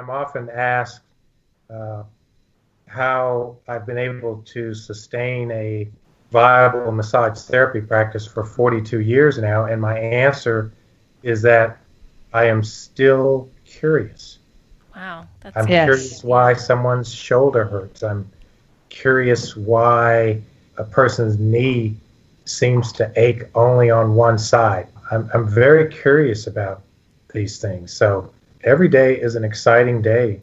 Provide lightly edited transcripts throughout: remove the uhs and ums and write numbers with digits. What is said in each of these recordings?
I'm often asked how I've been able to sustain a viable massage therapy practice for 42 years now, and my answer is that I am still curious. Wow, I'm curious why someone's shoulder hurts. I'm curious why a person's knee seems to ache only on one side. I'm very curious about these things. So every day is an exciting day.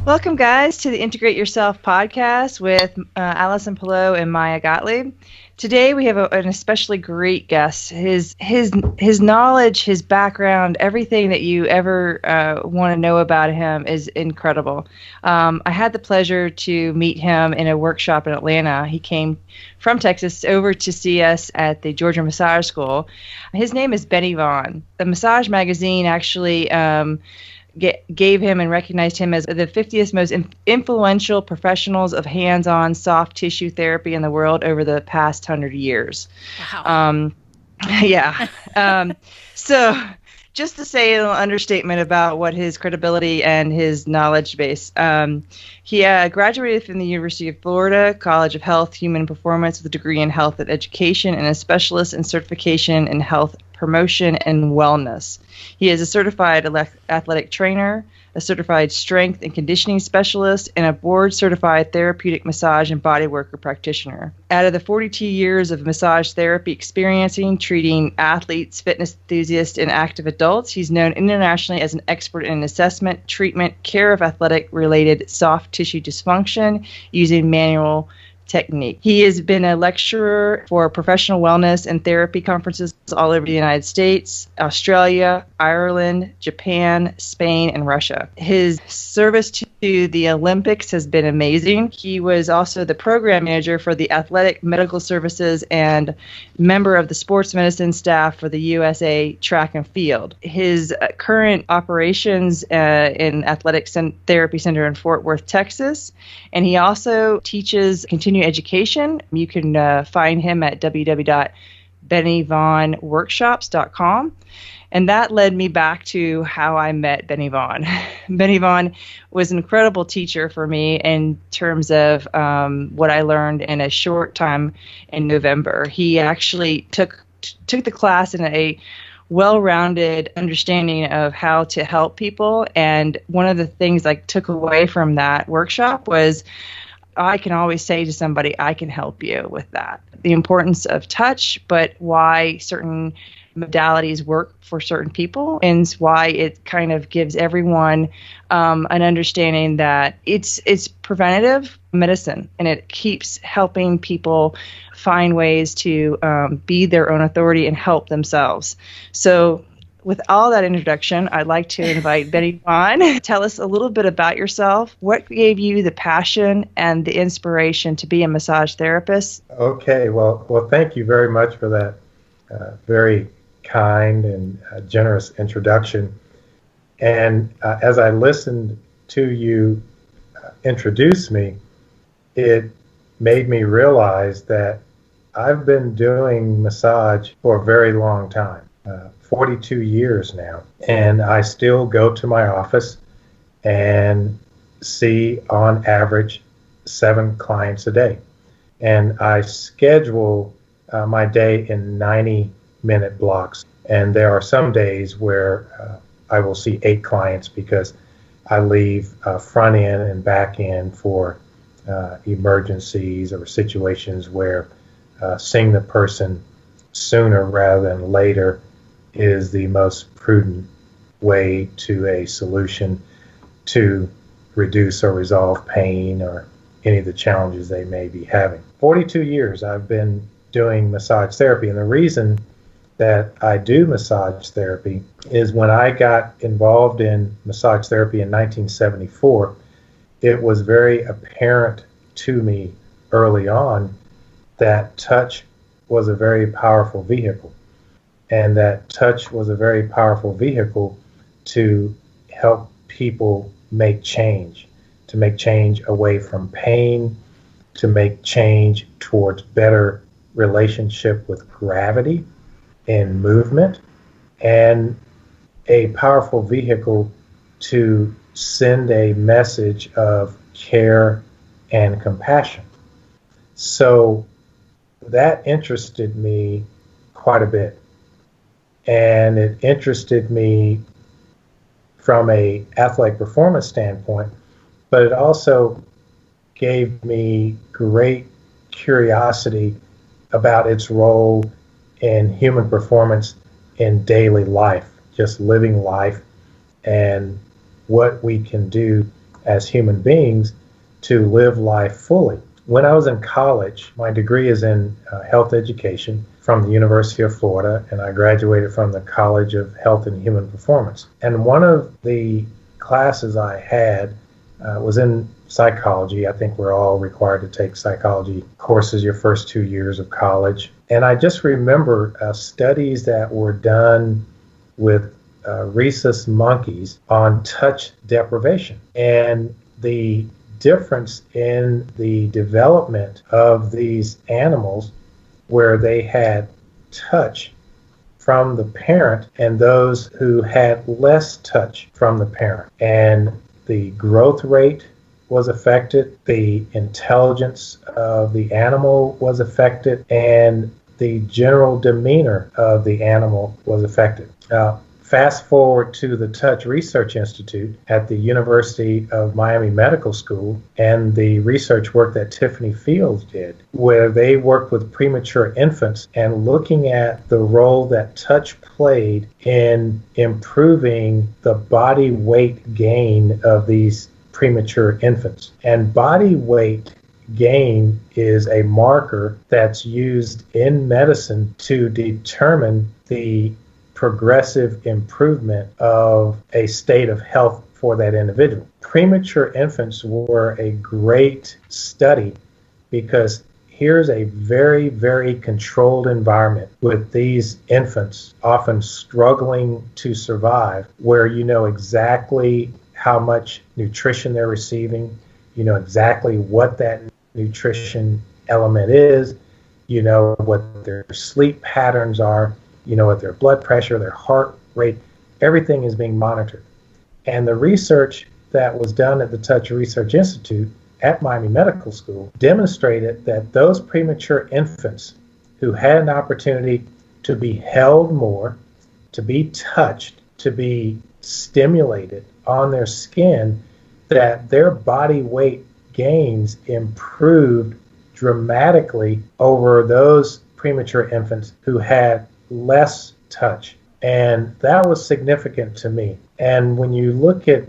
Welcome, guys, to the Integrate Yourself podcast with Allison Pillow and Maya Gottlieb. Today we have an especially great guest. His knowledge, his background, everything that you ever want to know about him is incredible. I had the pleasure to meet him in a workshop in Atlanta. He came from Texas over to see us at the Georgia Massage School. His name is Benny Vaughn. The Massage magazine actually gave him and recognized him as the 50th most influential professionals of hands-on soft tissue therapy in the world over the past 100 years. Wow. So just to say an understatement about what his credibility and his knowledge base. He graduated from the University of Florida College of Health, Human Performance with a degree in health and education and a specialist in certification in health promotion and wellness. He is a certified athletic trainer, a certified strength and conditioning specialist, and a board-certified therapeutic massage and bodyworker practitioner. Out of the 42 years of massage therapy experiencing, treating athletes, fitness enthusiasts, and active adults, he's known internationally as an expert in assessment, treatment, care of athletic-related soft tissue dysfunction using manual technique. He has been a lecturer for professional wellness and therapy conferences all over the United States, Australia, Ireland, Japan, Spain, and Russia. His service to the Olympics has been amazing. He was also the program manager for the Athletic Medical Services and member of the sports medicine staff for the USA Track and Field. His current operations in Athletic Therapy Center in Fort Worth, Texas, and he also teaches continuing education. You can find him at www.bennyvaughnworkshops.com. And that led me back to how I met Benny Vaughn. Benny Vaughn was an incredible teacher for me in terms of what I learned in a short time in November. He actually took the class in a well-rounded understanding of how to help people. And one of the things I took away from that workshop was I can always say to somebody, I can help you with that. The importance of touch, but why certain modalities work for certain people, and why it kind of gives everyone an understanding that it's preventative medicine, and it keeps helping people find ways to be their own authority and help themselves. So with all that introduction, I'd like to invite Benny Vaughn. Tell us a little bit about yourself. What gave you the passion and the inspiration to be a massage therapist? Okay, well, thank you very much for that very kind and generous introduction. And as I listened to you introduce me, it made me realize that I've been doing massage for a very long time. 42 years now, and I still go to my office and see on average 7 clients a day, and I schedule my day in 90-minute blocks, and there are some days where I will see 8 clients because I leave front end and back end for emergencies or situations where seeing the person sooner rather than later is the most prudent way to a solution to reduce or resolve pain or any of the challenges they may be having. 42 years I've been doing massage therapy, and the reason that I do massage therapy is when I got involved in massage therapy in 1974, it was very apparent to me early on that touch was a very powerful vehicle. And that touch was a very powerful vehicle to help people make change. to make change away from pain, to make change towards better relationship with gravity and movement, and a powerful vehicle to send a message of care and compassion. So that interested me quite a bit. And it interested me from a athletic performance standpoint, but it also gave me great curiosity about its role in human performance in daily life, just living life, and what we can do as human beings to live life fully. When I was in college, my degree is in health education from the University of Florida, and I graduated from the College of Health and Human Performance. And one of the classes I had was in psychology. I think we're all required to take psychology courses your first 2 years of college. And I just remember studies that were done with rhesus monkeys on touch deprivation. And the difference in the development of these animals where they had touch from the parent and those who had less touch from the parent. And the growth rate was affected, the intelligence of the animal was affected, and the general demeanor of the animal was affected. Fast forward to the Touch Research Institute at the University of Miami Medical School and the research work that Tiffany Fields did, where they worked with premature infants and looking at the role that touch played in improving the body weight gain of these premature infants. And body weight gain is a marker that's used in medicine to determine the progressive improvement of a state of health for that individual. Premature infants were a great study because here's a very, very controlled environment with these infants often struggling to survive, where you know exactly how much nutrition they're receiving, you know exactly what that nutrition element is, you know what their sleep patterns are, you know what their blood pressure, their heart rate, everything is being monitored. And the research that was done at the Touch Research Institute at Miami Medical School demonstrated that those premature infants who had an opportunity to be held more, to be touched, to be stimulated on their skin, that their body weight gains improved dramatically over those premature infants who had less touch. And that was significant to me. And when you look at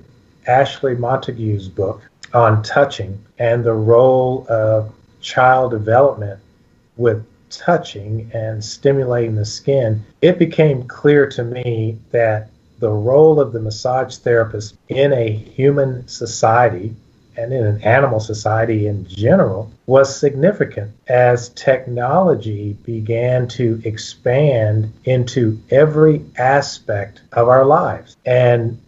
Ashley Montague's book on touching and the role of child development with touching and stimulating the skin, it became clear to me that the role of the massage therapist in a human society and in an animal society in general was significant as technology began to expand into every aspect of our lives. And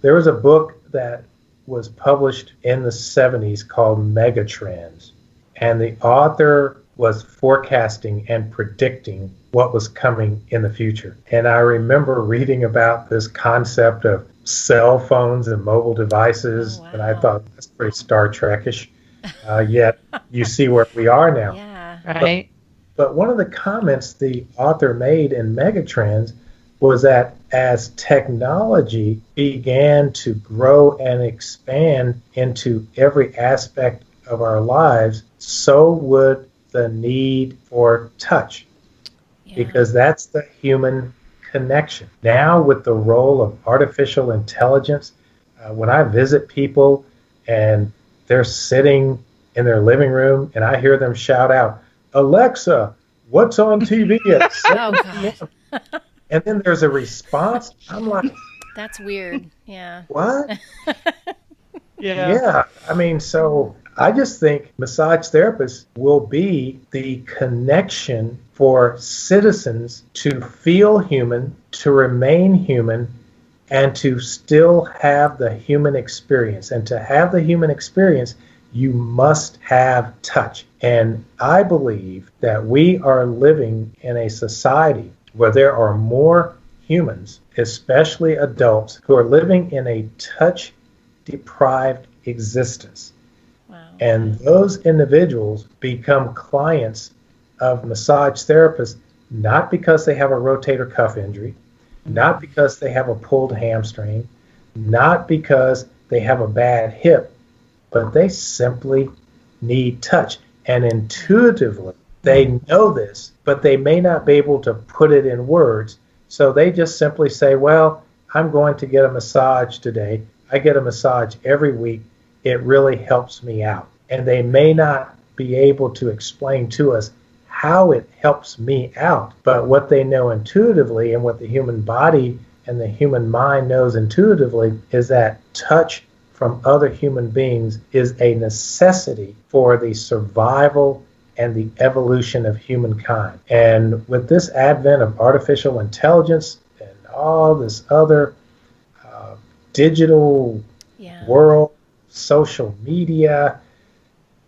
there was a book that was published in the 70s called Megatrends, and the author was forecasting and predicting what was coming in the future. And I remember reading about this concept of cell phones and mobile devices, and I thought that's pretty Star Trek-ish. Yet you see where we are now. Yeah. Right. But one of the comments the author made in Megatrends was that as technology began to grow and expand into every aspect of our lives, so would the need for touch, because that's the human connection. Now with the role of artificial intelligence, when I visit people and they're sitting in their living room and I hear them shout out, "Alexa, what's on TV at 7 p.m.?" And then there's a response. I'm like, that's weird. Yeah. What? Yeah. I mean, so I just think massage therapists will be the connection for citizens to feel human, to remain human, and to still have the human experience. And to have the human experience, you must have touch. And I believe that we are living in a society where there are more humans, especially adults, who are living in a touch-deprived existence. Wow. And those individuals become clients of massage therapists not because they have a rotator cuff injury, not because they have a pulled hamstring, not because they have a bad hip, but they simply need touch. And intuitively, they know this, but they may not be able to put it in words. So they just simply say, well, I'm going to get a massage today. I get a massage every week. It really helps me out. And they may not be able to explain to us how it helps me out, but what they know intuitively and what the human body and the human mind knows intuitively is that touch from other human beings is a necessity for the survival and the evolution of humankind. And with this advent of artificial intelligence and all this other digital world, social media,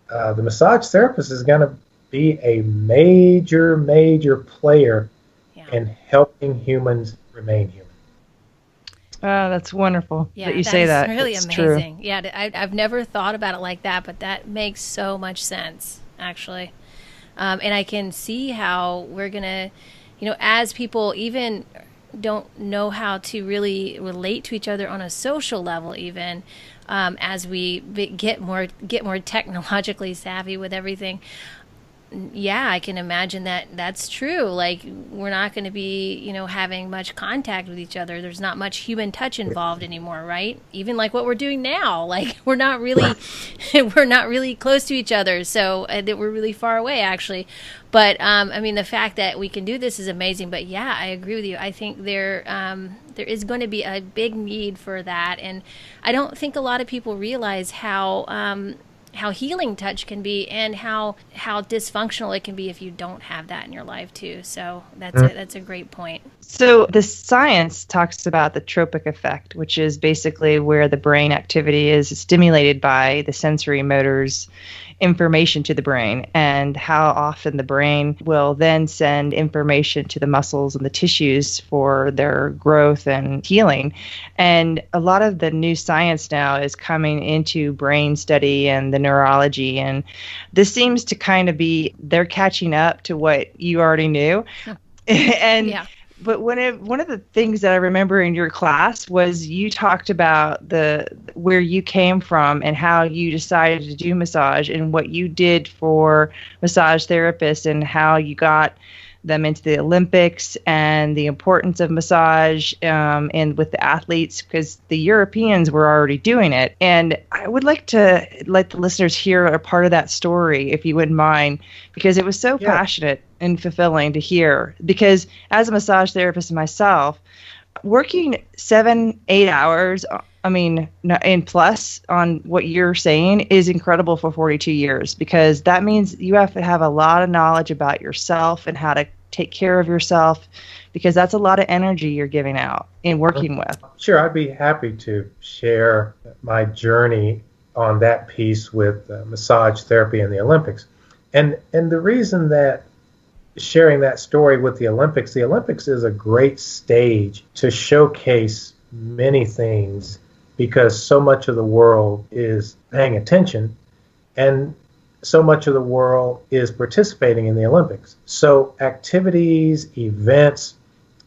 the massage therapist is going to be a major player in helping humans remain human. Oh, that's wonderful that you say that. Really it's amazing. True. Yeah, I've never thought about it like that, but that makes so much sense, actually. And I can see how we're going to, as people even don't know how to really relate to each other on a social level, even as we get more technologically savvy with everything. Yeah, I can imagine that's true. Like, we're not going to be, having much contact with each other. There's not much human touch involved anymore, right? Even like what we're doing now, like we're not really close to each other. So that we're really far away, actually. But the fact that we can do this is amazing. But yeah, I agree with you. I think there is going to be a big need for that, and I don't think a lot of people realize how healing touch can be and how dysfunctional it can be if you don't have that in your life too. So that's a great point. So the science talks about the tropic effect, which is basically where the brain activity is stimulated by the sensory motors information to the brain, and how often the brain will then send information to the muscles and the tissues for their growth and healing. And a lot of the new science now is coming into brain study and the neurology, and this seems to kind of be, they're catching up to what you already knew. And yeah. But one of the things that I remember in your class was you talked about where you came from and how you decided to do massage and what you did for massage therapists and how you got them into the Olympics and the importance of massage and with the athletes, because the Europeans were already doing it. And I would like to let the listeners hear a part of that story, if you wouldn't mind, because it was so passionate and fulfilling to hear. Because as a massage therapist myself, working 7-8 hours, and plus on what you're saying is incredible for 42 years, because that means you have to have a lot of knowledge about yourself and how to take care of yourself, because that's a lot of energy you're giving out and working with. Sure, I'd be happy to share my journey on that piece with massage therapy and the Olympics. And the reason that sharing that story with the Olympics is a great stage to showcase many things, because so much of the world is paying attention and so much of the world is participating in the Olympics. So activities, events,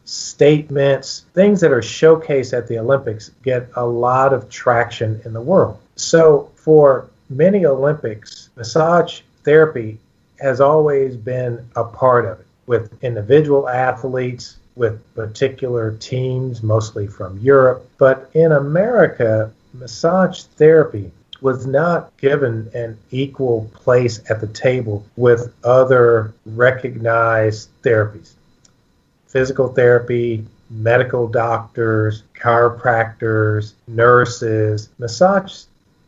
statements, things that are showcased at the Olympics get a lot of traction in the world. So for many Olympics, massage therapy has always been a part of it, with individual athletes, with particular teams, mostly from Europe. But in America, massage therapy was not given an equal place at the table with other recognized therapies. Physical therapy, medical doctors, chiropractors, nurses. Massage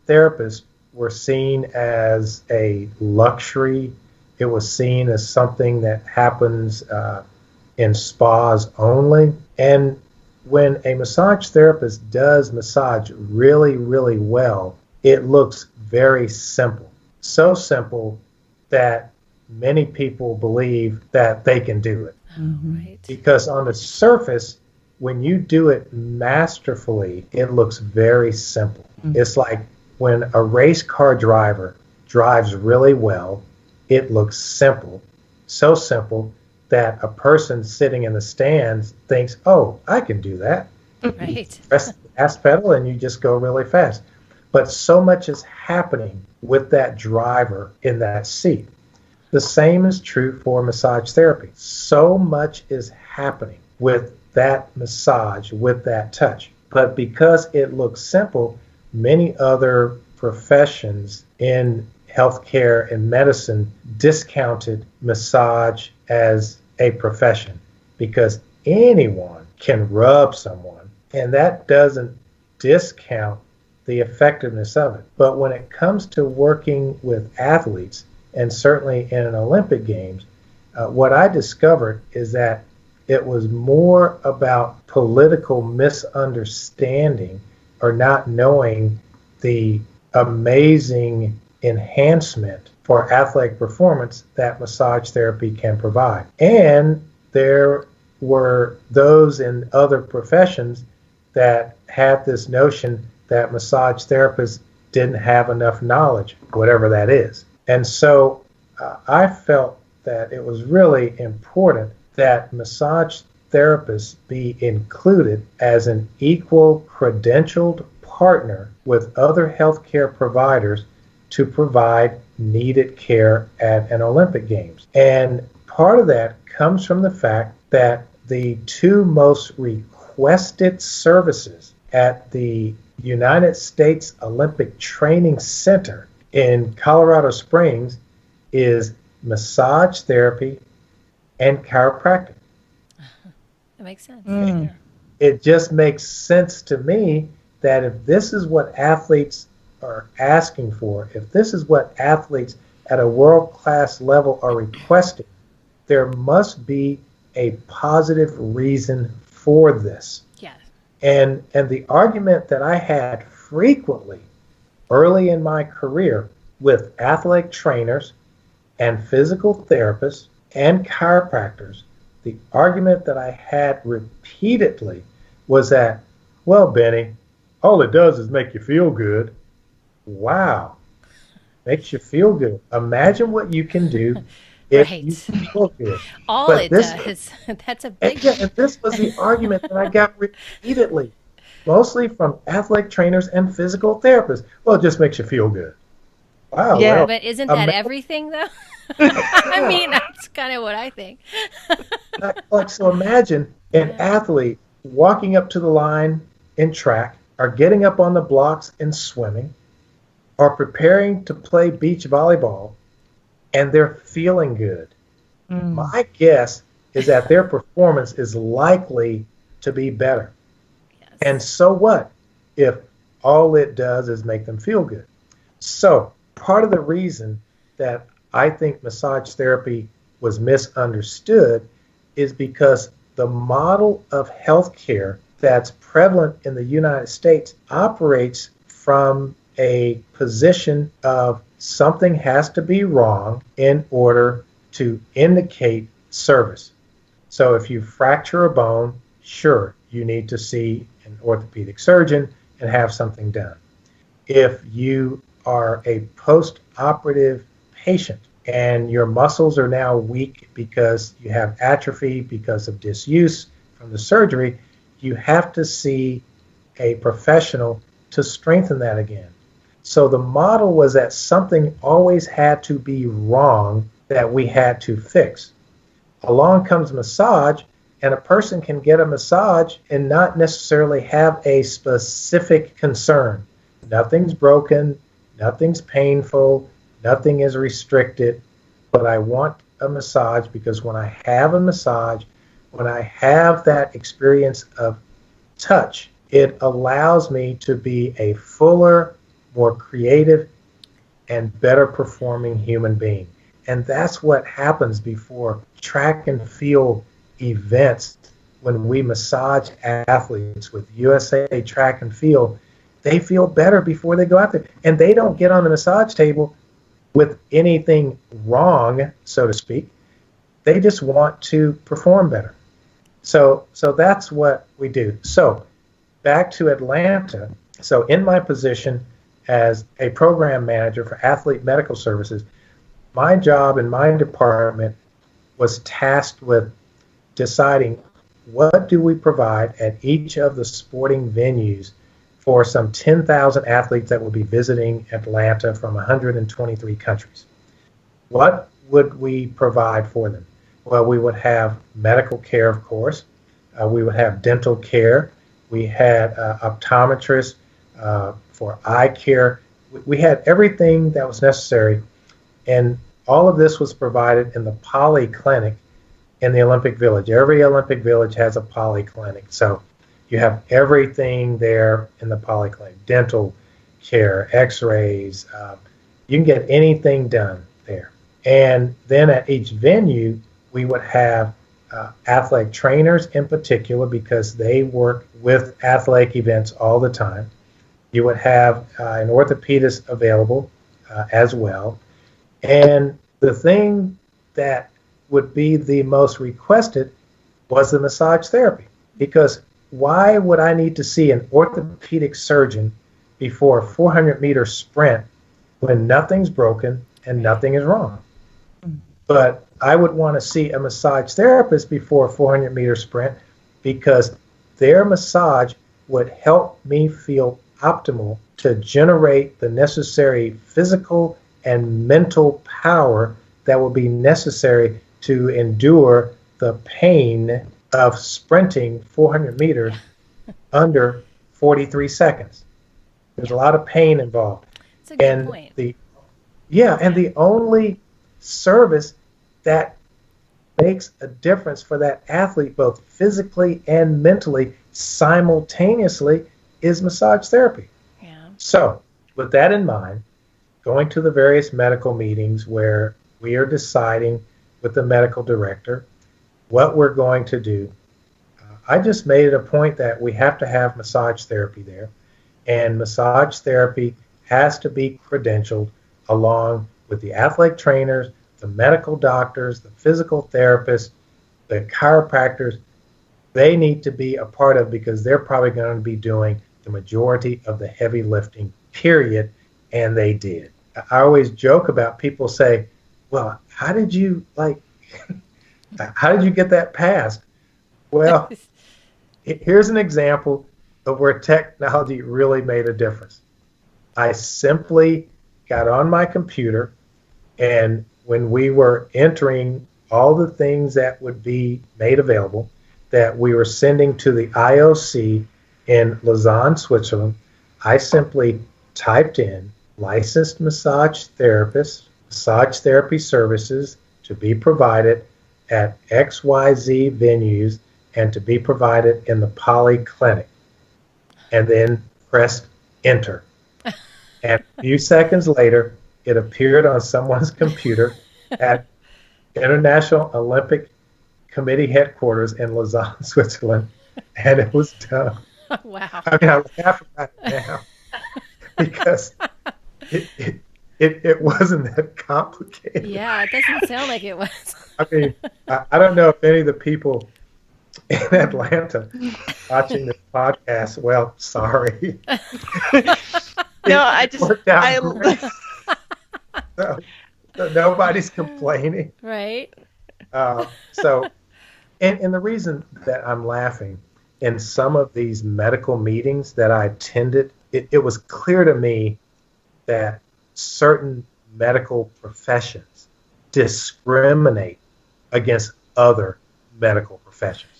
therapists were seen as a luxury. It was seen as something that happens in spas only. And when a massage therapist does massage really, really well, it looks very simple. So simple that many people believe that they can do it. Right. Because on the surface, when you do it masterfully, it looks very simple. It's like when a race car driver drives really well, it looks simple. So simple that a person sitting in the stands thinks, oh, I can do that. Right. Press the gas pedal and you just go really fast. But so much is happening with that driver in that seat. The same is true for massage therapy. So much is happening with that massage, with that touch. But because it looks simple, many other professions in healthcare and medicine discounted massage as a profession because anyone can rub someone, and that doesn't discount the effectiveness of it. But when it comes to working with athletes, and certainly in an Olympic Games, what I discovered is that it was more about political misunderstanding or not knowing the amazing enhancement for athletic performance that massage therapy can provide. And there were those in other professions that had this notion that massage therapists didn't have enough knowledge, whatever that is. And so I felt that it was really important that massage therapists be included as an equal credentialed partner with other healthcare providers to provide needed care at an Olympic Games. And part of that comes from the fact that the two most requested services at the United States Olympic Training Center in Colorado Springs is massage therapy and chiropractic. That makes sense. It just makes sense to me that if this is what athletes are asking for, if this is what athletes at a world-class level are requesting, there must be a positive reason for this. Yeah. And the argument that I had frequently early in my career with athletic trainers and physical therapists and chiropractors, the argument that I had repeatedly was that, well, Benny, all it does is make you feel good. Wow. Makes you feel good. Imagine what you can do if Right. you feel good. All But it this- does. That's a big and this was the argument that I got repeatedly, mostly from athletic trainers and physical therapists. Well, it just makes you feel good. Wow. Yeah, well, But isn't that everything, though? I mean, that's kind of what I think. so imagine an athlete walking up to the line in track, or getting up on the blocks in swimming, or preparing to play beach volleyball, and they're feeling good. My guess is that their performance is likely to be better. Yes. And so what if all it does is make them feel good? So part of the reason that I think massage therapy was misunderstood is because the model of healthcare that's prevalent in the United States operates from a position of something has to be wrong in order to indicate service. So if you fracture a bone, sure, you need to see an orthopedic surgeon and have something done. If you are a post-operative patient and your muscles are now weak because you have atrophy because of disuse from the surgery, you have to see a professional to strengthen that again. So the model was that something always had to be wrong that we had to fix. Along comes massage, and a person can get a massage and not necessarily have a specific concern. Nothing's broken, nothing's painful, nothing is restricted, but I want a massage because when I have a massage, when I have that experience of touch, it allows me to be a fuller, more creative, and better performing human being. And that's what happens before track and field events when we massage athletes with USA track and field, they feel better before they go out there. And they don't get on the massage table with anything wrong, so to speak. They just want to perform better. So that's what we do. So back to Atlanta. So in my position as a program manager for athlete medical services, my job in my department was tasked with deciding what do we provide at each of the sporting venues for some 10,000 athletes that will be visiting Atlanta from 123 countries. What would we provide for them? Well, we would have medical care, of course. We would have dental care. We had optometrists for eye care. We had everything that was necessary. And all of this was provided in the polyclinic in the Olympic Village. Every Olympic Village has a polyclinic. So you have everything there in the polyclinic. Dental care, x-rays. You can get anything done there. And then at each venue, we would have athletic trainers in particular because they work with athletic events all the time. You would have an orthopedist available as well. And the thing that would be the most requested was the massage therapy. Because why would I need to see an orthopedic surgeon before a 400-meter sprint when nothing's broken and nothing is wrong? But I would want to see a massage therapist before a 400-meter sprint because their massage would help me feel optimal to generate the necessary physical and mental power that will be necessary to endure the pain of sprinting 400 meters under 43 seconds. There's a lot of pain involved. That's a good point. And the only service that makes a difference for that athlete, both physically and mentally, simultaneously, is massage therapy. Yeah. So, with that in mind, going to the various medical meetings where we are deciding with the medical director what we're going to do, I just made it a point that we have to have massage therapy there, and massage therapy has to be credentialed along with the athletic trainers, the medical doctors, the physical therapists, the chiropractors. They need to be a part of because they're probably going to be doing the majority of the heavy lifting, period, and they did. I always joke about people say, well, how did you get that passed? Well, here's an example of where technology really made a difference. I simply got on my computer, and when we were entering all the things that would be made available that we were sending to the IOC in Lausanne, Switzerland, I simply typed in licensed massage therapist, massage therapy services to be provided at XYZ venues and to be provided in the polyclinic, and then pressed enter. And a few seconds later, it appeared on someone's computer at International Olympic Committee headquarters in Lausanne, Switzerland, and it was done. Wow. I mean, I laugh about it now because it wasn't that complicated. Yeah, it doesn't sound like it was. I mean, I don't know if any of the people in Atlanta watching this podcast, well, sorry. No, I just worked out great. So nobody's complaining. Right. And the reason that I'm laughing, in some of these medical meetings that I attended, it was clear to me that certain medical professions discriminate against other medical professions.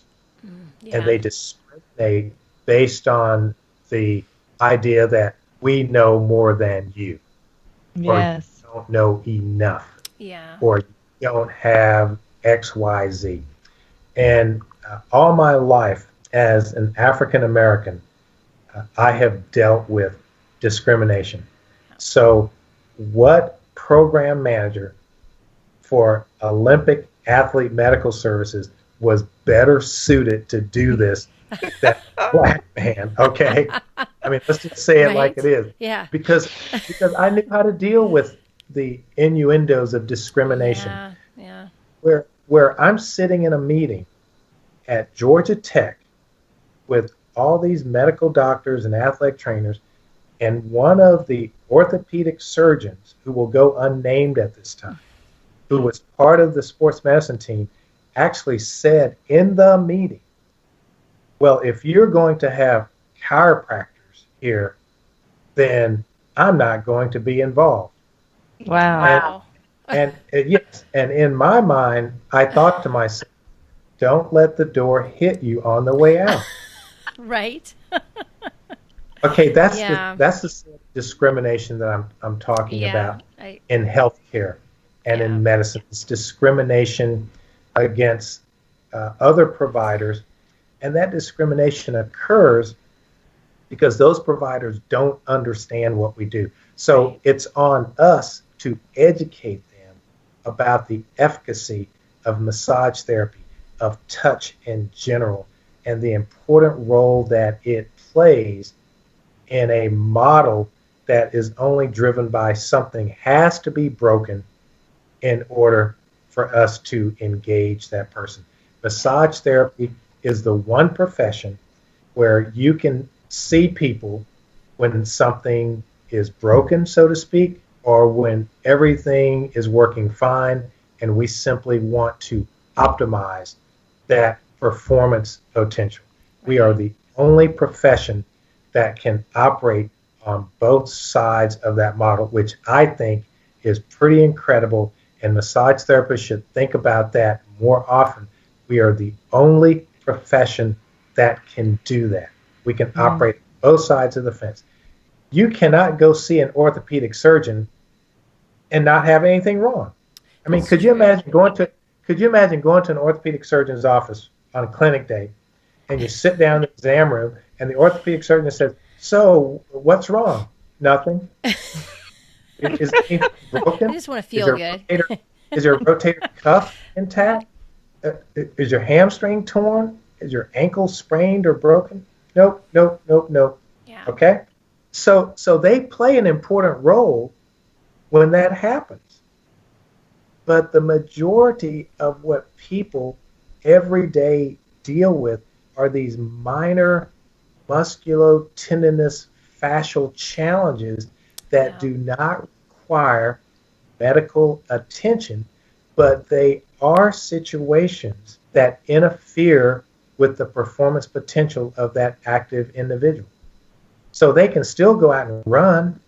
Yeah. And they discriminate based on the idea that we know more than you. Yes. Or you don't know enough. Yeah. Or you don't have X, Y, Z. And all my life as an African American, I have dealt with discrimination. So what program manager for Olympic athlete medical services was better suited to do this than a black man. Okay, I mean, let's just say it like it is. Yeah. Because I knew how to deal with the innuendos of discrimination. Yeah. Where I'm sitting in a meeting at Georgia Tech with all these medical doctors and athletic trainers, and one of the orthopedic surgeons, who will go unnamed at this time, who was part of the sports medicine team, actually said in the meeting, well, if you're going to have chiropractors here, then I'm not going to be involved. Wow. And yes, and in my mind, I thought to myself, don't let the door hit you on the way out. Right. Okay, that's the sort of discrimination that I'm talking about in healthcare and in medicine. It's discrimination against other providers, and that discrimination occurs because those providers don't understand what we do. So it's on us to educate them about the efficacy of massage therapy, of touch in general, and the important role that it plays in a model that is only driven by something has to be broken in order for us to engage that person. Massage therapy is the one profession where you can see people when something is broken, so to speak, or when everything is working fine and we simply want to optimize that performance potential. We are the only profession that can operate on both sides of that model, which I think is pretty incredible, and massage therapists should think about that more often. We are the only profession that can do that. We can operate both sides of the fence. You cannot go see an orthopedic surgeon and not have anything wrong. I mean, could you imagine going to an orthopedic surgeon's office on a clinic day, and you sit down in the exam room, and the orthopedic surgeon says, "So, what's wrong?" Nothing. Is anything broken? I just want to feel good. Is your rotator cuff intact? Is your hamstring torn? Is your ankle sprained or broken? Nope. Yeah. Okay? So they play an important role when that happens. But the majority of what people every day deal with are these minor musculotendinous fascial challenges that do not require medical attention, but they are situations that interfere with the performance potential of that active individual. So they can still go out and run,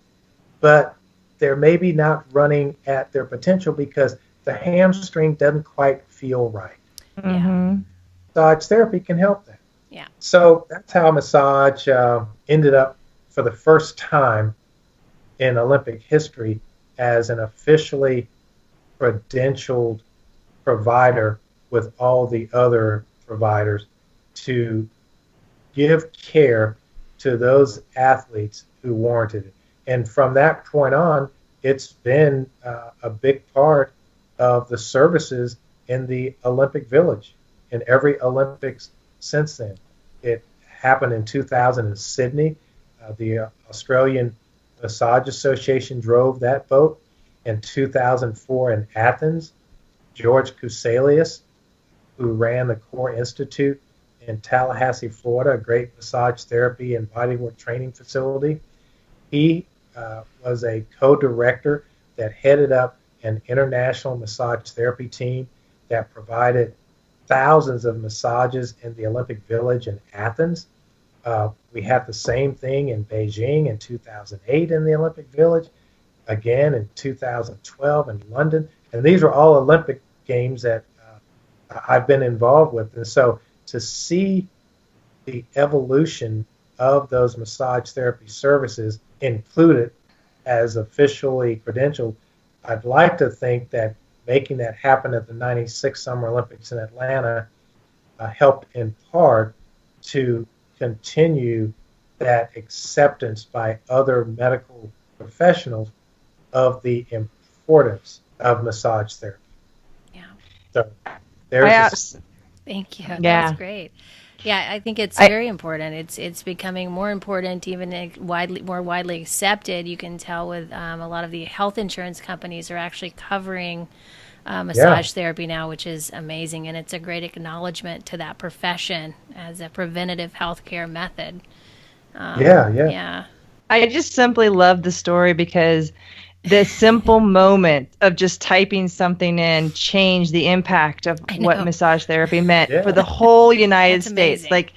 but they're maybe not running at their potential because the hamstring doesn't quite feel right. Yeah. Massage therapy can help that. Yeah. So that's how massage ended up for the first time in Olympic history as an officially credentialed provider with all the other providers to give care to those athletes who warranted it. And from that point on, it's been a big part of the services in the Olympic Village in every Olympics since then. It happened in 2000 in Sydney. The Australian Massage Association drove that boat. In 2004 in Athens, George Kousalias, who ran the Core Institute in Tallahassee, Florida, a great massage therapy and bodywork training facility, he was a co-director that headed up an international massage therapy team that provided thousands of massages in the Olympic Village in Athens. We had the same thing in Beijing in 2008 in the Olympic Village, again in 2012 in London. And these are all Olympic games that I've been involved with. And so to see the evolution of those massage therapy services included as officially credentialed, I'd like to think that making that happen at the 96 Summer Olympics in Atlanta helped in part to continue that acceptance by other medical professionals of the importance of massage therapy. Yeah. So there's Thank you. Yeah. That's great. Yeah, I think it's very important. It's becoming more important, even more widely accepted. You can tell with a lot of the health insurance companies are actually covering massage therapy now, which is amazing, and it's a great acknowledgement to that profession as a preventative healthcare method. Yeah. I just simply love the story because the simple moment of just typing something in changed the impact of what massage therapy meant for the whole United States. Amazing. Like,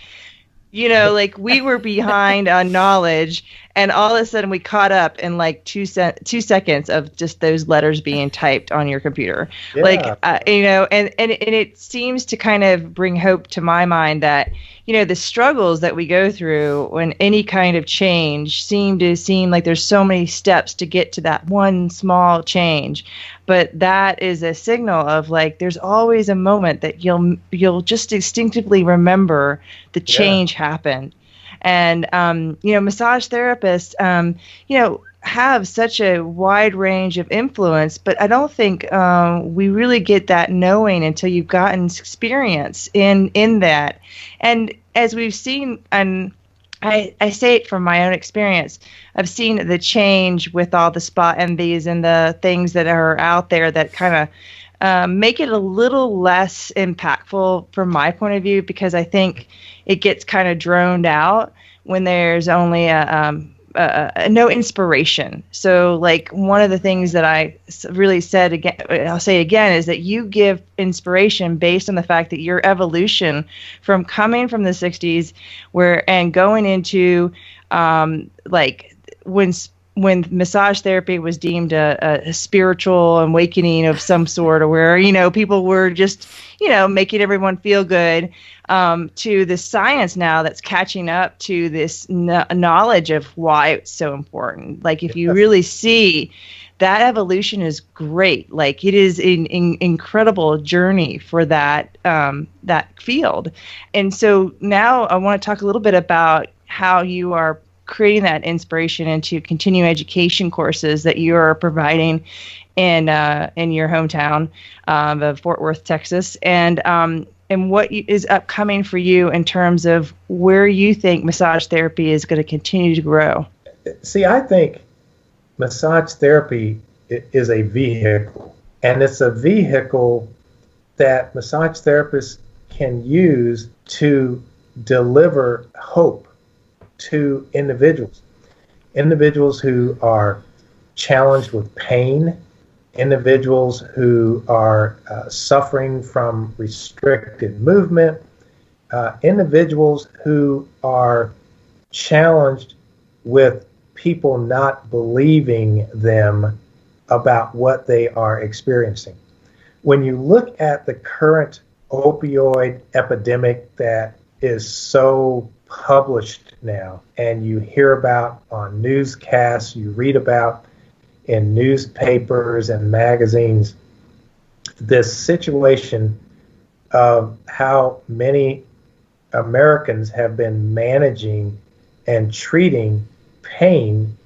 like we were behind on knowledge, and all of a sudden we caught up in like 2 seconds of just those letters being typed on your computer. Yeah. Like, and it seems to kind of bring hope to my mind that, the struggles that we go through when any kind of change seem like there's so many steps to get to that one small change. But that is a signal of like, there's always a moment that you'll just instinctively remember the change happened. And, massage therapists, have such a wide range of influence, but I don't think we really get that knowing until you've gotten experience in that. And as we've seen, and I say it from my own experience, I've seen the change with all the spot envies and the things that are out there that kind of make it a little less impactful from my point of view, because I think it gets kind of droned out when there's only no inspiration. So like one of the things that I really said again, I'll say again, is that you give inspiration based on the fact that your evolution from coming from the 60s and going into like when massage therapy was deemed a spiritual awakening of some sort, or where, people were just, making everyone feel good, to the science now that's catching up to this knowledge of why it's so important. Like if you really see that evolution is great, like it is an incredible journey for that field. And so now I want to talk a little bit about how you are creating that inspiration into continuing education courses that you are providing in your hometown of Fort Worth, Texas, and what is upcoming for you in terms of where you think massage therapy is going to continue to grow. See, I think massage therapy is a vehicle, and it's a vehicle that massage therapists can use to deliver hope to individuals who are challenged with pain, individuals who are suffering from restricted movement, individuals who are challenged with people not believing them about what they are experiencing. When you look at the current opioid epidemic that is so published now, and you hear about on newscasts, you read about in newspapers and magazines, this situation of how many Americans have been managing and treating pain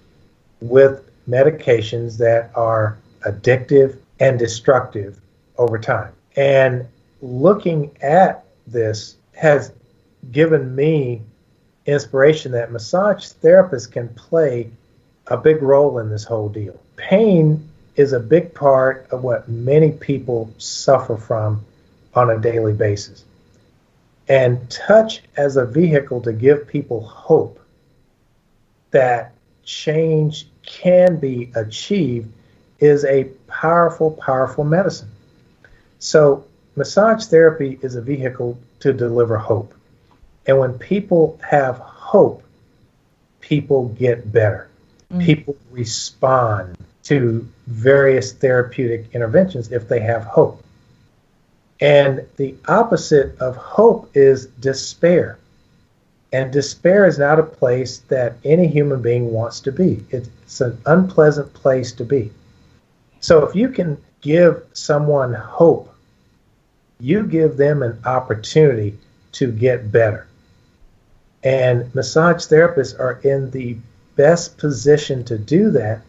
with medications that are addictive and destructive over time. And looking at this has given me inspiration that massage therapists can play a big role in this whole deal. Pain is a big part of what many people suffer from on a daily basis. And touch as a vehicle to give people hope that change can be achieved is a powerful, powerful medicine. So massage therapy is a vehicle to deliver hope. And when people have hope, people get better. People respond to various therapeutic interventions if they have hope. And the opposite of hope is despair. And despair is not a place that any human being wants to be. It's an unpleasant place to be. So if you can give someone hope, you give them an opportunity to get better. And massage therapists are in the best position to do that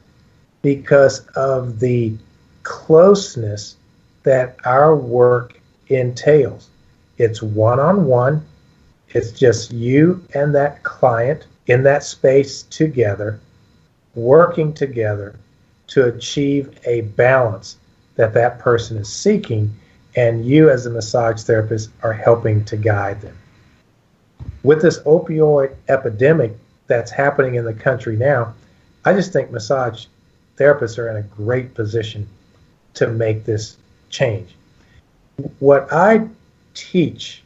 because of the closeness that our work entails. It's one-on-one. It's just you and that client in that space together, working together to achieve a balance that that person is seeking, and you as a massage therapist are helping to guide them. With this opioid epidemic that's happening in the country now, I just think massage therapists are in a great position to make this change. What I teach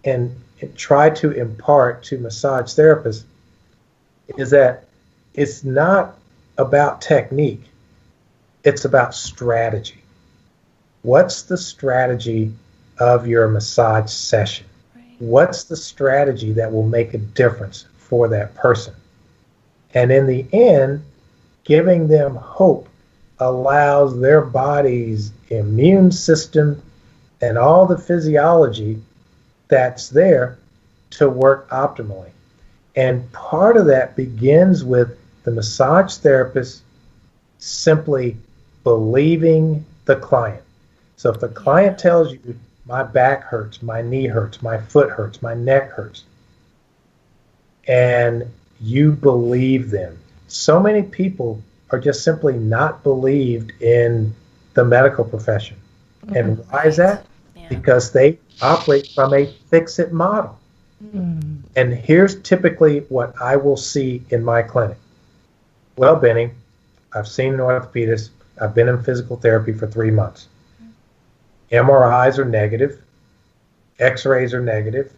and try to impart to massage therapists is that it's not about technique, it's about strategy. What's the strategy of your massage session? Right. What's the strategy that will make a difference for that person? And in the end, giving them hope allows their body's immune system and all the physiology that's there to work optimally. And part of that begins with the massage therapist simply believing the client. So if the client tells you, my back hurts, my knee hurts, my foot hurts, my neck hurts, and you believe them. So many people are just simply not believed in the medical profession. And why is that? Yeah. Because they operate from a Fixit model. And here's typically what I will see in my clinic. Well, Benny, I've seen an orthopedist. I've been in physical therapy for 3 months. MRIs are negative. X-rays are negative.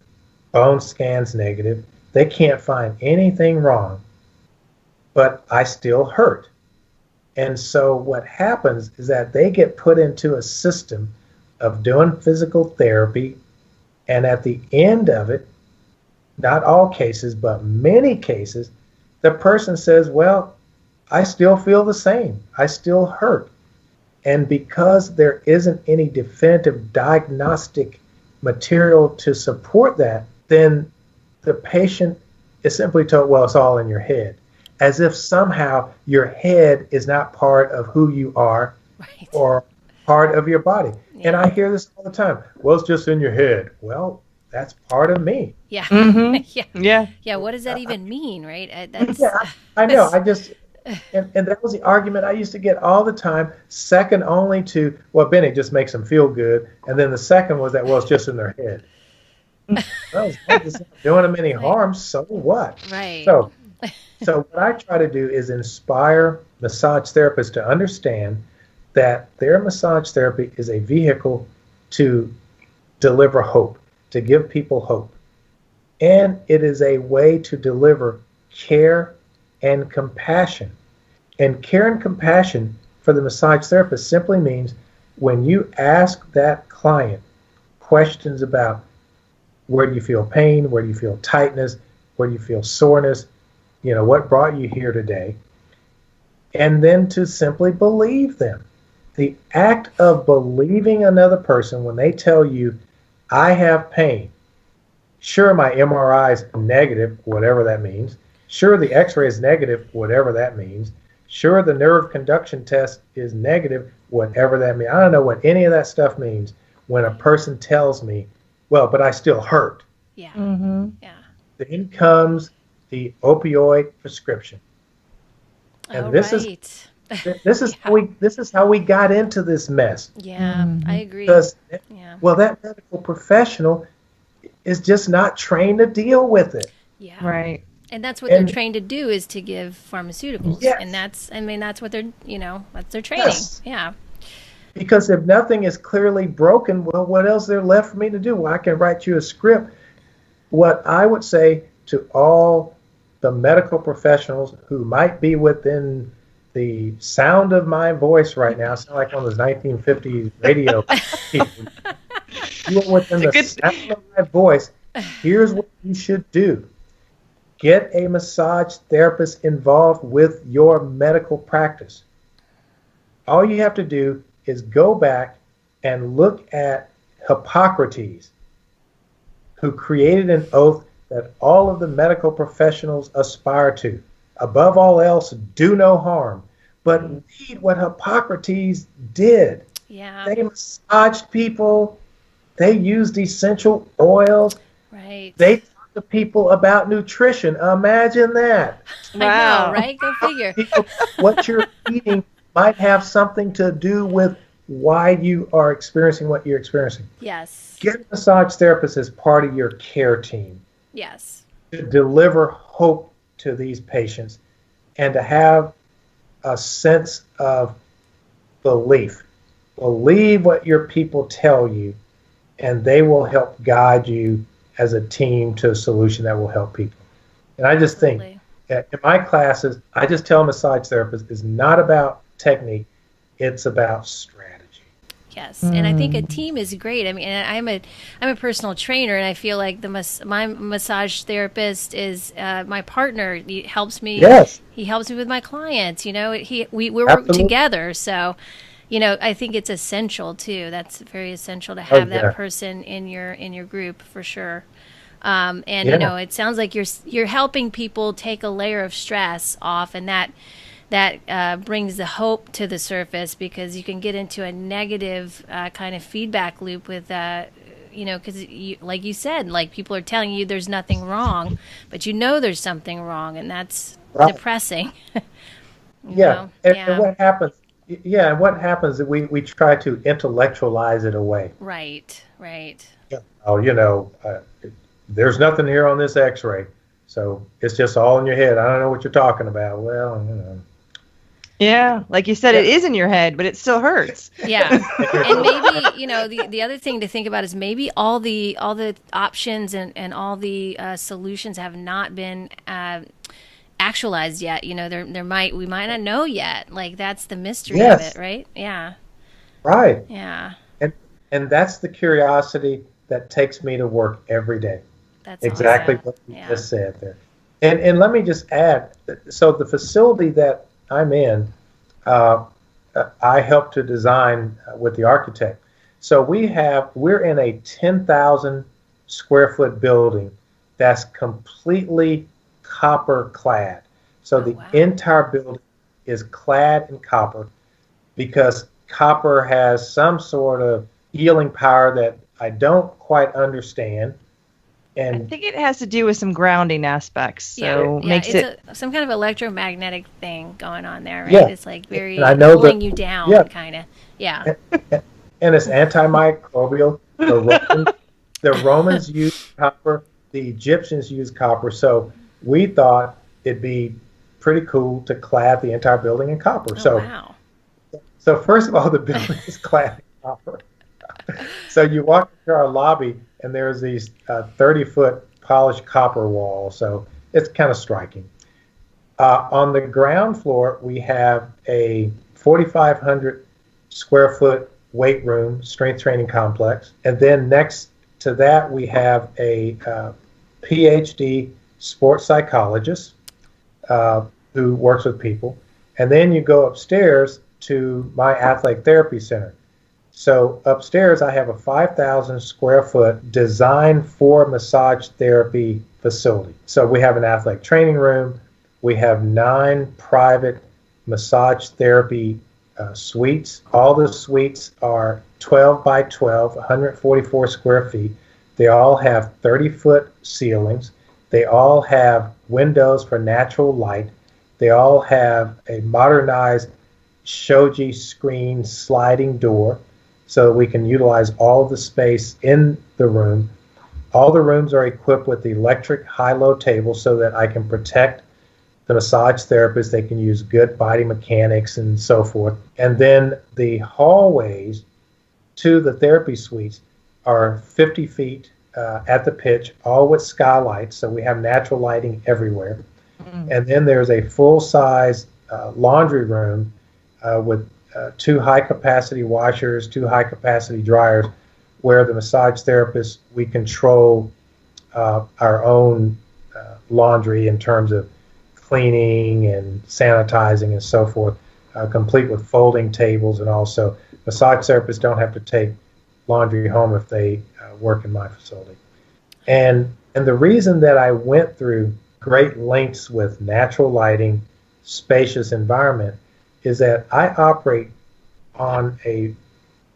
Bone scans negative. They can't find anything wrong, but I still hurt. And so what happens is that they get put into a system of doing physical therapy, and at the end of it, not all cases, but many cases, the person says, well, I still feel the same. I still hurt. And because there isn't any definitive diagnostic material to support that, then the patient is simply told, well, it's all in your head, as if somehow your head is not part of who you are, Right. or part of your body. Yeah. And I hear this all the time. Well, it's just in your head. Well, that's part of me. Yeah. Mm-hmm. Yeah. Yeah. Yeah. What does that even mean, right? That's, Yeah, I know. I just, and that was the argument I used to get all the time, second only to, well, Benny, just makes them feel good. And then the second was that, well, it's just in their head. Well, as long as it's not doing them any harm, so what? Right. So what I try to do is inspire massage therapists to understand that their massage therapy is a vehicle to deliver hope, to give people hope. And it is a way to deliver care and compassion. And care and compassion for the massage therapist simply means when you ask that client questions about where do you feel pain, where do you feel tightness, where do you feel soreness, what brought you here today, and then to simply believe them. The act of believing another person when they tell you, I have pain. Sure, my MRI is negative, whatever that means. Sure, the X-ray is negative, whatever that means. Sure, the nerve conduction test is negative, whatever that means. I don't know what any of that stuff means when a person tells me, well, but I still hurt. Yeah. Mm-hmm. Yeah. Then comes the opioid prescription. And this is how we got into this mess. Yeah, I agree. Because, Yeah. well, that medical professional is just not trained to deal with it. Yeah. Right. And that's what they're trained to do, is to give pharmaceuticals. Yes. And that's what they're, that's their training. Yes. Yeah. Because if nothing is clearly broken, well, what else is there left for me to do? Well, I can write you a script. What I would say to all the medical professionals who might be within the sound of my voice right now, I sound like one of those 1950s radio people. You are within the sound of my voice. Here's what you should do. Get a massage therapist involved with your medical practice. All you have to do is go back and look at Hippocrates, who created an oath that all of the medical professionals aspire to. Above all else, do no harm. But read what Hippocrates did. Yeah. They massaged people. they used essential oils. Right. They talk to people about nutrition. Imagine that. Wow. I know, right? Go figure. People, what you're eating might have something to do with why you are experiencing what you're experiencing. Yes. Get a massage therapist as part of your care team Yes. to deliver hope to these patients and to have a sense of belief. Believe what your people tell you, and they will help guide you as a team to a solution that will help people. And I just think in my classes, I just tell massage therapists it's not about technique, it's about strategy. Yes, and I think a team is great. I mean, I'm a personal trainer, and I feel like my massage therapist is my partner. He helps me. Yes. He helps me with my clients. You know, we work Absolutely. together. So, you know, I think it's essential too. That's very essential to have that person in your group for sure. And you know, it sounds like you're helping people take a layer of stress off, and that brings the hope to the surface, because you can get into a negative kind of feedback loop with you know, because like you said, like people are telling you there's nothing wrong, but you know there's something wrong, and that's depressing. And what happens? Yeah, and what happens is we try to intellectualize it away. Right. Yeah. Oh, you know, there's nothing here on this X-ray, so it's just all in your head. I don't know what you're talking about. Well, you know. Yeah, like you said, it is in your head, but it still hurts. Yeah, and maybe, you know, the other thing to think about is maybe all the options and all the solutions have not been actualized yet. You know, we might not know yet. Like, that's the mystery of it, right? Yeah. Right. Yeah. And that's the curiosity that takes me to work every day. That's exactly awesome. What you just said there. And let me just add, so the facility that I'm in, I helped to design with the architect. So we're in a 10,000 square foot building that's completely copper clad. So the entire building is clad in copper, because copper has some sort of healing power that I don't quite understand. And I think it has to do with some grounding aspects. So makes it some kind of electromagnetic thing going on there, right? Yeah. It's like very pulling you down, kind of. Yeah. And it's antimicrobial. The Romans used copper. The Egyptians used copper. So we thought it'd be pretty cool to clad the entire building in copper. So first of all, the building is clad in copper. So you walk into our lobby, and there's these 30-foot polished copper walls. So it's kind of striking. On the ground floor, we have a 4,500 square foot weight room, strength training complex. And then next to that, we have a PhD sports psychologist who works with people. And then you go upstairs to my athletic therapy center. So upstairs, I have a 5,000 square foot designed for massage therapy facility. So we have an athletic training room. We have 9 private massage therapy suites. All the suites are 12 by 12, 144 square feet. They all have 30-foot ceilings. They all have windows for natural light. They all have a modernized shoji screen sliding door, so we can utilize all the space in the room. All the rooms are equipped with electric high-low tables so that I can protect the massage therapist. They can use good body mechanics and so forth. And then the hallways to the therapy suites are 50 feet at the pitch, all with skylights, so we have natural lighting everywhere. And then there's a full-size laundry room with 2 high-capacity washers, 2 high-capacity dryers, where the massage therapist, we control our own laundry in terms of cleaning and sanitizing and so forth, complete with folding tables. And also, massage therapists don't have to take laundry home if they work in my facility. And the reason that I went through great lengths with natural lighting, spacious environment, is that I operate on a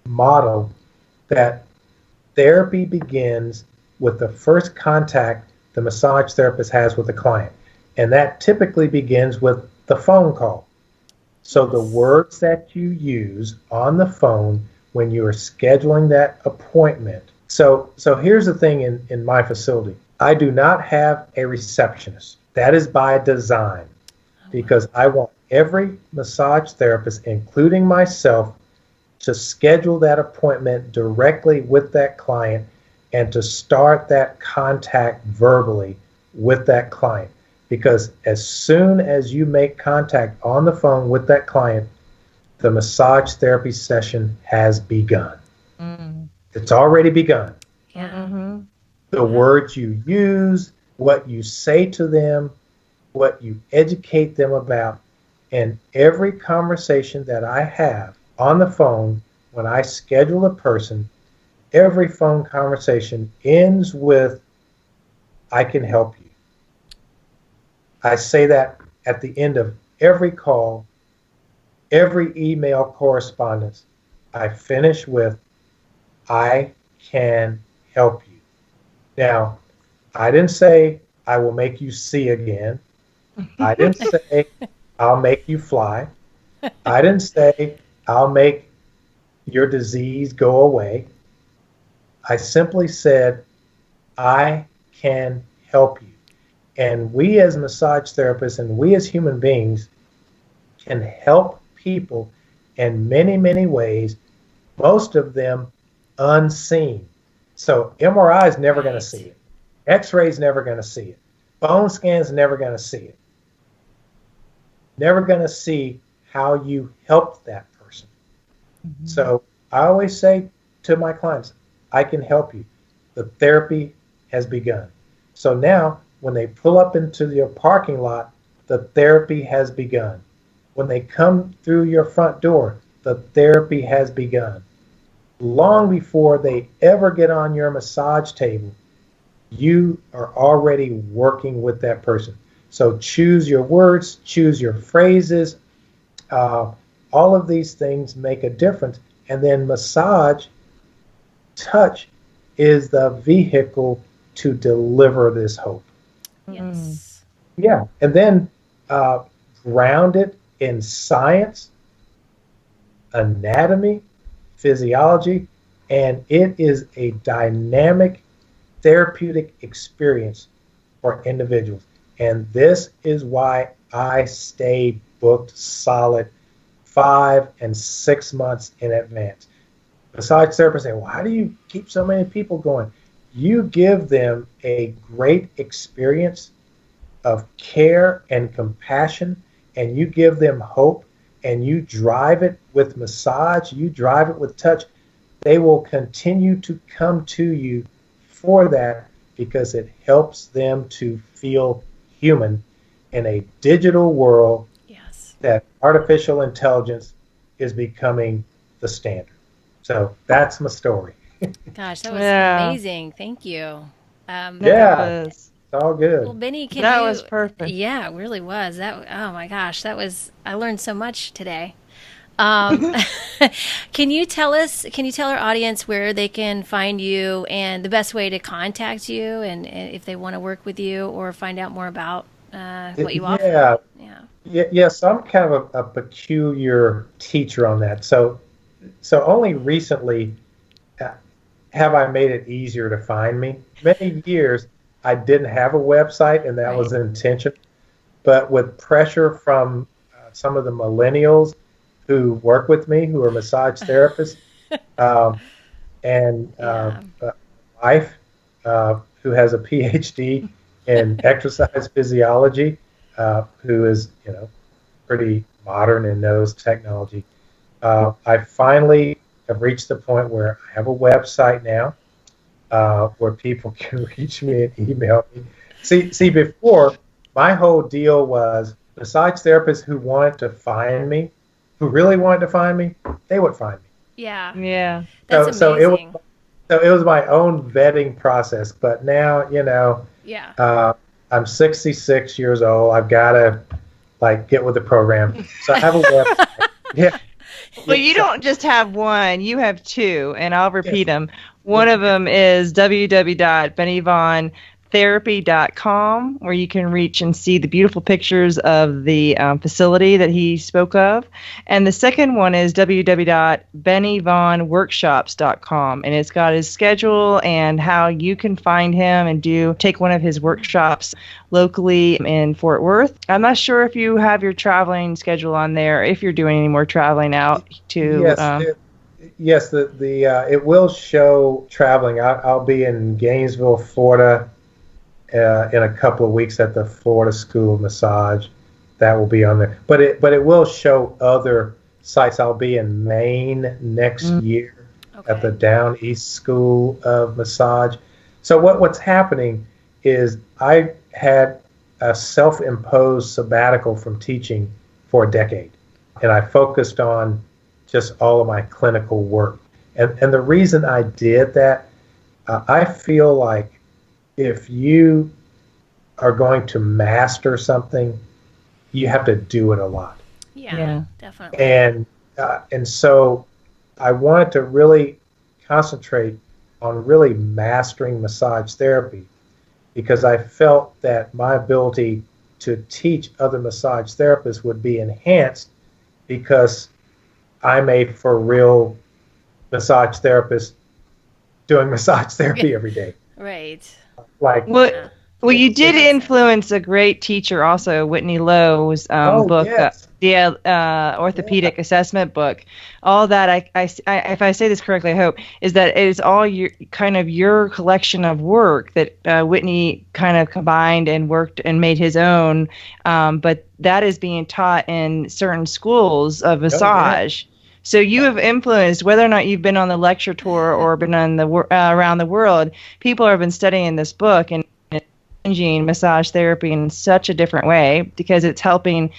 model that Therapy begins with the first contact the massage therapist has with the client. And that typically begins with the phone call. So the words that you use on the phone when you are scheduling that appointment. So here's the thing in my facility. I do not have a receptionist. That is by design, because I want every massage therapist, including myself, to schedule that appointment directly with that client and to start that contact verbally with that client. Because as soon as you make contact on the phone with that client, the massage therapy session has begun. Mm. It's already begun. Yeah. Mm-hmm. The words you use, what you say to them, what you educate them about, and every conversation that I have on the phone when I schedule a person, every phone conversation ends with, I can help you. I say that at the end of every call, every email correspondence. I finish with, I can help you. Now, I didn't say, I will make you see again. I didn't say, I'll make you fly. I didn't say, I'll make your disease go away. I simply said, I can help you. And we as massage therapists and we as human beings can help people in many, many ways, most of them unseen. So MRI is never going to see it. X-ray is never going to see it. Bone scan is never going to see it. Never going to see how you helped that person. Mm-hmm. So I always say to my clients, I can help you. The therapy has begun. So now when they pull up into your parking lot, the therapy has begun. When they come through your front door, the therapy has begun. Long before they ever get on your massage table, you are already working with that person. So choose your words, choose your phrases. All of these things make a difference. And then massage, touch, is the vehicle to deliver this hope. Yes. Yeah. And then ground it in science, anatomy, physiology, and it is a dynamic therapeutic experience for individuals. And this is why I stay booked solid 5 and 6 months in advance. Massage therapists say, why do you keep so many people going? You give them a great experience of care and compassion, and you give them hope, and you drive it with massage, you drive it with touch. They will continue to come to you for that because it helps them to feel human in a digital world. Yes. That artificial intelligence is becoming the standard. So that's my story. Gosh, that was amazing. Thank you. It's all good. Well, Benny, that was perfect. Yeah, it really was. Oh my gosh, I learned so much today. Can you tell our audience where they can find you and the best way to contact you, and if they want to work with you or find out more about what you offer? Yes, I'm kind of a peculiar teacher on that. So only recently have I made it easier to find me. Many years I didn't have a website, and that was intentional. But with pressure from some of the millennials who work with me, who are massage therapists, and wife who has a PhD in exercise physiology, who is pretty modern and knows technology. I finally have reached the point where I have a website now where people can reach me and email me. See, before, my whole deal was massage therapists who wanted to find me, who really wanted to find me, they would find me. Yeah. That's amazing. So it was my own vetting process. But now, I'm 66 years old. I've got to get with the program. So I have a website. Well, you don't just have one, you have two, and I'll repeat Yes. them. One of them is www.bennyvaughntherapy.com, where you can reach and see the beautiful pictures of the facility that he spoke of. And the second one is www.bennyvaughnworkshops.com, and it's got his schedule and how you can find him and take one of his workshops locally in Fort Worth. I'm not sure if you have your traveling schedule on there, if you're doing any more traveling out to. Yes, it will show traveling. I'll be in Gainesville, Florida, in a couple of weeks at the Florida School of Massage. That will be on there. But it will show other sites. I'll be in Maine next year at the Down East School of Massage. So what's happening is I had a self-imposed sabbatical from teaching for a decade, and I focused on just all of my clinical work. And the reason I did that, I feel like if you are going to master something, you have to do it a lot. Yeah. Definitely. And so I wanted to really concentrate on really mastering massage therapy, because I felt that my ability to teach other massage therapists would be enhanced because I'm a for real massage therapist doing massage therapy every day. Right. Well, you did influence a great teacher also, Whitney Lowe's book, yes. the orthopedic assessment book. All that, if I say this correctly, I hope, is that it is all your collection of work that Whitney kind of combined and worked and made his own. But that is being taught in certain schools of massage. Oh, yeah. So you have influenced, whether or not you've been on the lecture tour or been on the around the world, people have been studying this book and changing massage therapy in such a different way, because it's helping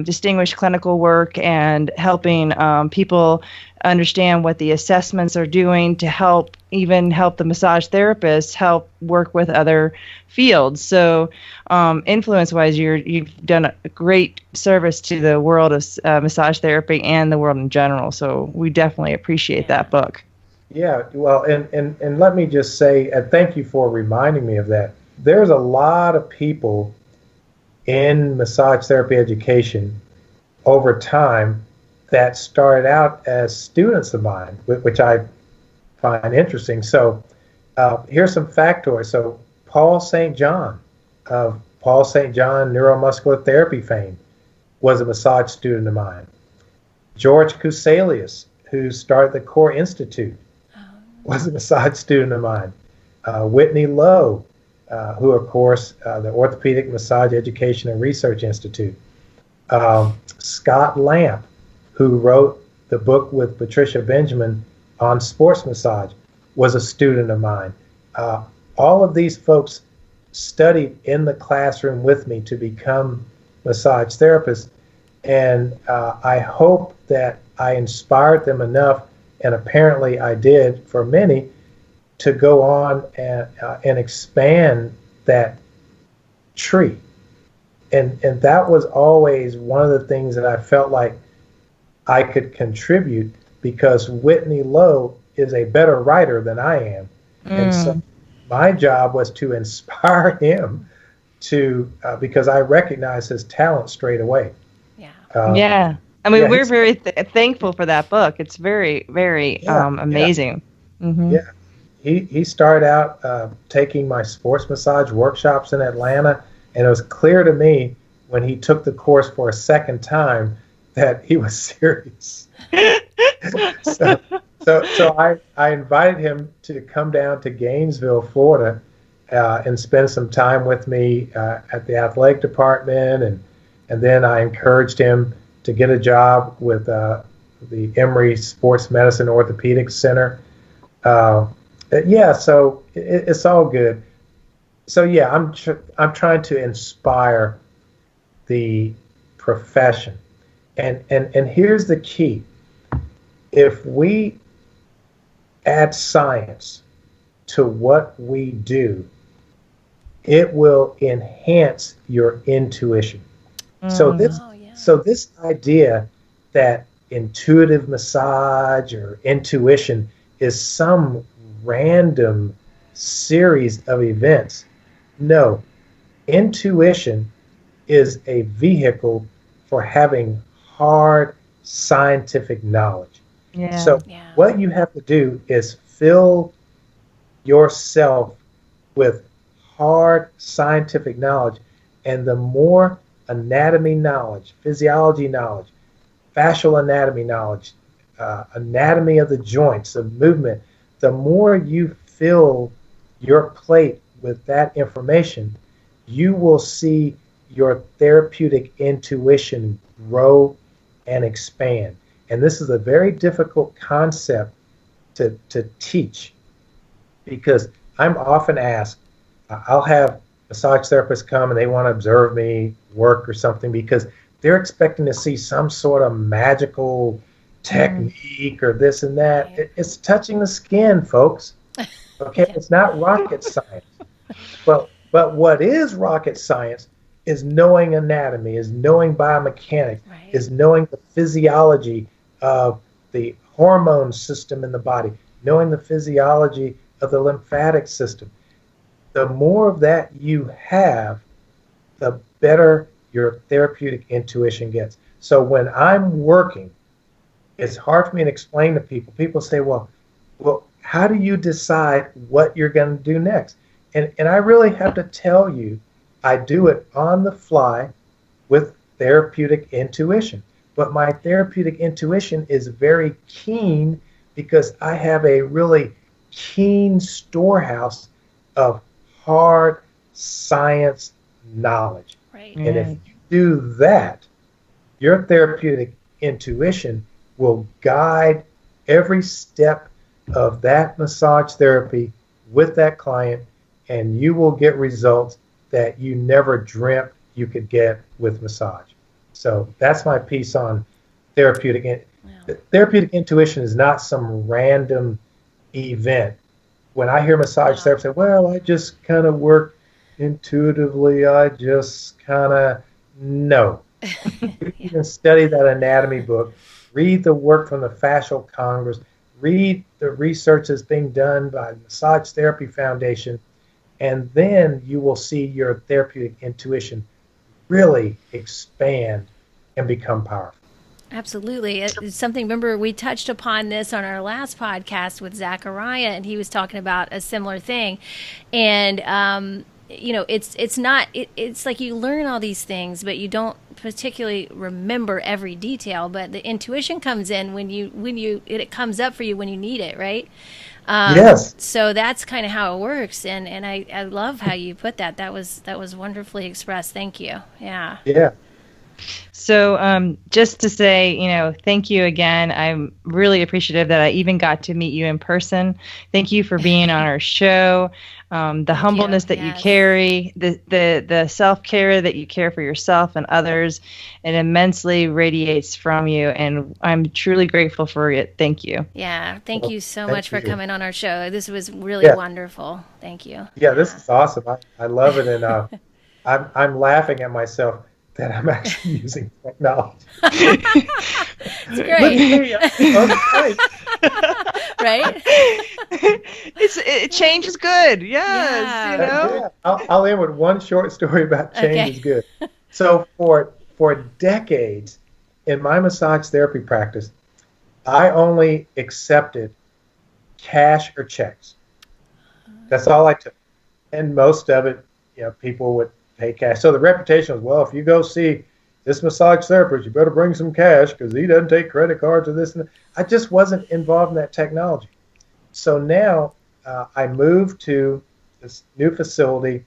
distinguish clinical work and helping people understand what the assessments are doing to help the massage therapists help work with other fields. So influence-wise, you've done a great service to the world of massage therapy and the world in general. So we definitely appreciate that book. Yeah, well, and let me just say, thank you for reminding me of that. There's a lot of people in massage therapy education over time that started out as students of mine, which I find interesting. So here's some factoids. So Paul St. John of Paul St. John Neuromuscular Therapy fame was a massage student of mine. George Kuselius, who started the Core Institute, was a massage student of mine. Whitney Lowe, who, of course, the Orthopedic Massage Education and Research Institute. Scott Lamp, who wrote the book with Patricia Benjamin on sports massage, was a student of mine. All of these folks studied in the classroom with me to become massage therapists, and I hope that I inspired them enough, and apparently I did for many, to go on and expand that tree. And that was always one of the things that I felt like I could contribute, because Whitney Lowe is a better writer than I am. And so my job was to inspire him to, because I recognize his talent straight away. Yeah. I mean, we're very thankful for that book. It's very, very amazing. Yeah. Mm-hmm. Yeah. He started out taking my sports massage workshops in Atlanta, and it was clear to me when he took the course for a second time that he was serious. So I invited him to come down to Gainesville, Florida, and spend some time with me at the athletic department, and then I encouraged him to get a job with the Emory Sports Medicine Orthopedic Center. So it's all good. So yeah, I'm trying to inspire the profession, and here's the key: if we add science to what we do, it will enhance your intuition. So this idea that intuitive massage or intuition is some random series of events. No, intuition is a vehicle for having hard scientific knowledge. Yeah. So what you have to do is fill yourself with hard scientific knowledge, and the more anatomy knowledge, physiology knowledge, fascial anatomy knowledge, anatomy of the joints, of movement, the more you fill your plate with that information, you will see your therapeutic intuition grow and expand. And this is a very difficult concept to teach, because I'm often asked, I'll have massage therapists come and they want to observe me work or something because they're expecting to see some sort of magical technique or this and that. It's touching the skin, folks. Okay, it's not rocket science. But what is rocket science is knowing anatomy, is knowing biomechanics, is knowing the physiology of the hormone system in the body, knowing the physiology of the lymphatic system. The more of that you have, the better your therapeutic intuition gets. So when I'm working, it's hard for me to explain to people. People say, well, how do you decide what you're going to do next? And I really have to tell you, I do it on the fly with therapeutic intuition. But my therapeutic intuition is very keen because I have a really keen storehouse of hard science knowledge. Right. And if you do that, your therapeutic intuition will guide every step of that massage therapy with that client, and you will get results that you never dreamt you could get with massage. So that's my piece on therapeutic. Therapeutic intuition is not some random event. When I hear massage therapists say, well, I just kind of work intuitively, I just kind of, no. You can study that anatomy book, read the work from the Fascial Congress, read the research that's being done by the Massage Therapy Foundation, and then you will see your therapeutic intuition really expand and become powerful. Absolutely. It's something, remember, we touched upon this on our last podcast with Zachariah, and he was talking about a similar thing. And, it's like you learn all these things, but you don't particularly remember every detail. But the intuition comes in when it comes up for you when you need it, right? Yes. So that's kind of how it works, and I love how you put that. That was wonderfully expressed. Thank you. Yeah. Yeah. So just to say, thank you again. I'm really appreciative that I even got to meet you in person. Thank you for being on our show. The humbleness that you carry, the self-care that you care for yourself and others, it immensely radiates from you. And I'm truly grateful for it. Thank you. Yeah. Thank you so much for coming on our show. This was really wonderful. Thank you. Yeah, this is awesome. I love it. And I'm laughing at myself that I'm actually using technology. It's great. Right? Change is good. Yes, Yeah. I'll end with one short story about change is good. So for decades in my massage therapy practice, I only accepted cash or checks. That's all I took. And most of it, people would pay cash. So the reputation was, well, if you go see this massage therapist, you better bring some cash because he doesn't take credit cards or this and that. I just wasn't involved in that technology. So now I moved to this new facility.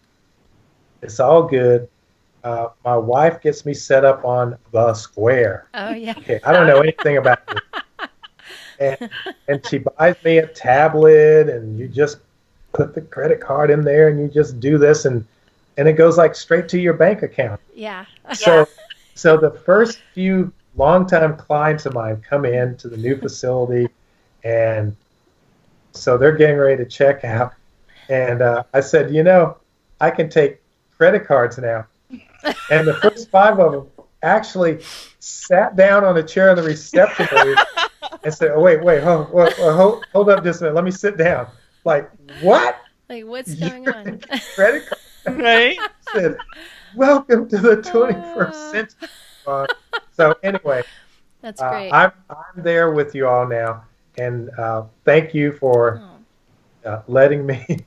It's all good. My wife gets me set up on the Square. Oh, yeah. Okay, I don't know anything about it. And she buys me a tablet, and you just put the credit card in there, and you just do this, and it goes like straight to your bank account. Yeah. So the first few longtime clients of mine come in to the new facility, and so they're getting ready to check out. And I said, I can take credit cards now. And the first 5 of them actually sat down on a chair in the reception area and said, "Oh, wait, hold up just a minute. Let me sit down." Like, what? Like, what's going on? Credit card? Right? Said, "Welcome to the 21st century." So anyway, That's great. I'm there with you all now, and thank you for letting me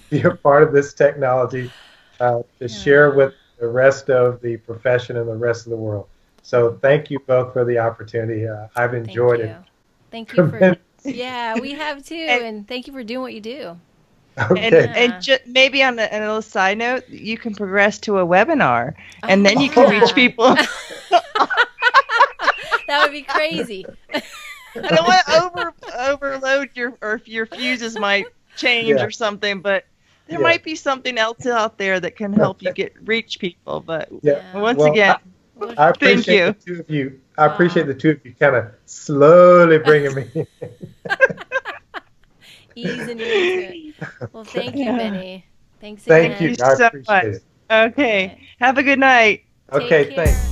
be a part of this technology to share with the rest of the profession and the rest of the world. So thank you both for the opportunity. I've enjoyed it. Thank you for. Yeah, we have too, and thank you for doing what you do. Okay. And just maybe on a little side note, you can progress to a webinar, and then you can reach people. That would be crazy. I don't want to overload your fuses might change or something, but there might be something else out there that can help you reach people. But once again, I appreciate the two of you. I appreciate the two of you kind of slowly bringing me in. Easing you into it. Well, thank you, Benny. Thanks again. Thank you. I appreciate it. Okay. Have a good night. Okay, thanks.